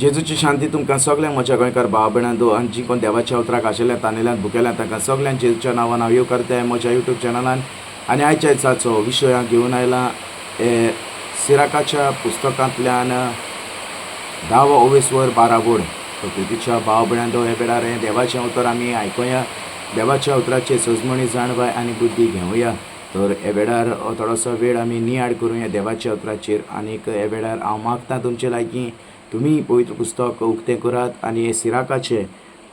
जेजूची शांती तुमकां सगळ्यांक म्हज्या गोंयकार भाव भयणांदो आनी जी कोण देवाच्या उतराक आशिल्ल्या तानेल्यान भुकेल्यान तांकां सगळ्यांक जेजूच्या नांवान हांव करतां म्हज्या यूट्यूब चॅनलान. आनी आयच्या दिसाचो विशय हांव घेवन आयलां सिराकाच्या पुस्तकांतल्यान 10:12 बोर्ड. प्रितीच्या भाव भयणांदो हे वेळार हें देवाचें उतर आमी आयकुया. देवाच्या उतराची सजमणी जाणवाय आनी बुद्धी घेवया. तर हे वेळार थोडोसो वेळ आमी नियाड करूया देवाच्या उतराचेर. आनीक हे वेळार हांव मागतां तुमचे लागीं तुमी पवित्र पुस्तक उक्तें करात आनी हे सिराकाचें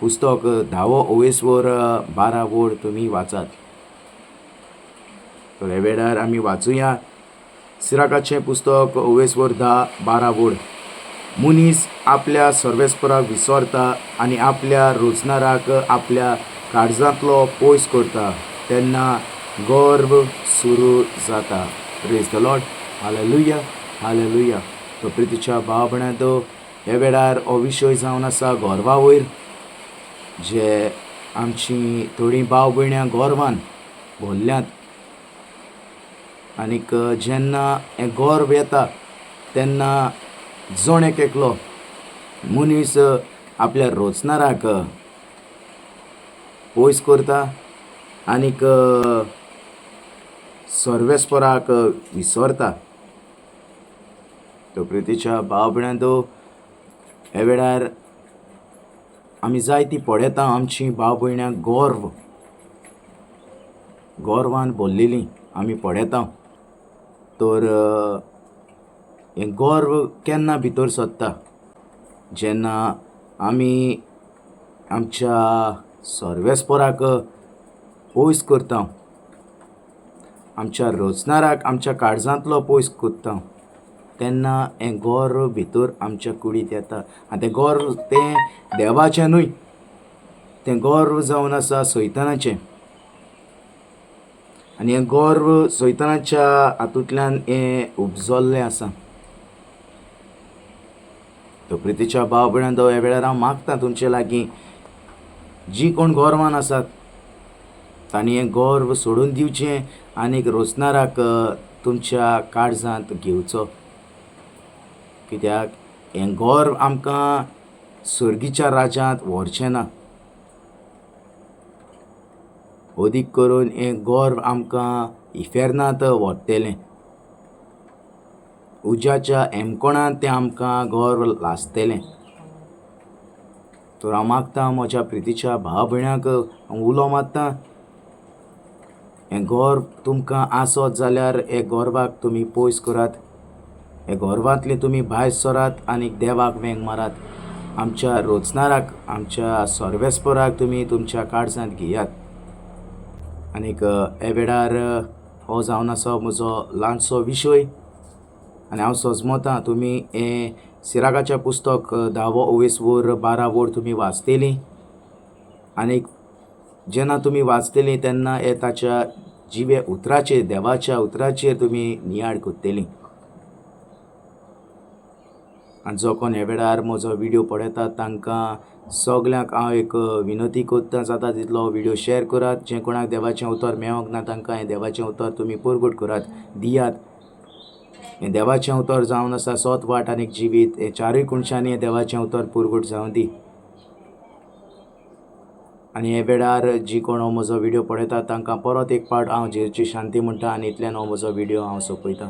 पुस्तक 10:12 बोर्ड तुमी वाचात. तर हे वेळार आमी वाचुया सिराकाचें पुस्तक 10:12 बोर्ड. मनीस आपल्या सर्वेस्पराक विसरता आनी आपल्या रोजनाराक आपल्या काळजांतलो पयस करता तेन्ना गर्व सुरू जाता. Praise the Lord. Hallelujah hallelujah. तो प्रितीच्या भाव भयणांदो हे वेळार हो विशय जावन आसा गोरवा वयर. जे आमची थोडीं भाव भयण्यां गोरवान भरल्यांत. आनीक जेन्ना हें गोरव येता तेन्ना जण एकलो मनीस आपल्या रोजनाराक पयस करता आनीक सर्वेस्पराक विसरता. तो प्रितीच्या भाव भयणांदो हे वेळार आमी जायती पळयता आमची भाव भयणां गोरवान भरलेलीं आमी पळयता. तर हें गोर्व केन्ना भितर सोदता जेन्ना आमी आमच्या सर्वेस्पराक पयस करता, आमच्या रोजनाराक आमच्या काळजांतलो पयस करता तेन्ना हें गोर्व भितर आमच्या कुडींत येता. आनी तें गोर्व तें देवाचें न्हय, तें गोर्व जावन आसा सैतानाचें. आनी हें गोर्व सैतानाच्या हातूंतल्यान हें उपजल्लें आसा. तो प्रितीच्या भाव भयणांदो हे वेळार हांव मागतां तुमचे लागीं जी कोण गोरवान आसात तांणी हें गोर्व सोडून दिवचें आनीक रोजनाराक तुमच्या काळजांत घेवचो. कित्याक हें गोर्व आमकां सर्गीच्या राज्यांत व्हरचें ना. अदीक करून हें गोर्व आमकां इफेर्नांत व्हरतलें. उज्याच्या हेमकोणांत तें आमकां गोर्व लासतलें. तर हांव मागतां म्हज्या प्रितीच्या भाव भयणांक हांव उलो मारतां हें गोर्व तुमकां आसत जाल्यार हे गोरवाक तुमी पयस करात. हे गोरवांतले तुमी भायर सरात आनीक देवाक वेंग मारात. आमच्या रोजनाराक आमच्या सर्वेस्पराक तुमी तुमच्या काळजांत घेयात. आनीक हे वेळार हो जावन आसा म्हजो ल्हानसो विशय. आनी हांव सजमतां तुमी हें सिराकाचें पुस्तक 10:12 बोर्ड तुमी वाचतलीं. आनीक जेन्ना तुमी वाचतलीं तेन्ना हे ताच्या जिवे उतराचेर देवाच्या उतराचेर तुमी नियाड करतलीं. आनी जो कोण हे वेळार म्हजो व्हिडिओ पळयता तांकां सगल्यांक हांव एक विनंती करतां जाता तितलो हो व्हिडिओ शेअर करात. जे कोणाक देवाचें उतर मेळोंक ना तांकां हें देवाचें उतर तुमी परगट करात, दियात. हें देवाचें उतर जावन आसा सोत वाट आनीक जिवीत. हे चारूय कोणशांनी हें देवाचें उतर परगट जावं दी. आनी हे वेळार जी कोण हो म्हजो व्हिडिओ पळयता तांकां परत एक पावट हांव जेजूची शांती म्हणटा आनी इतल्यान हो म्हजो व्हिडिओ हांव सोंपयतां.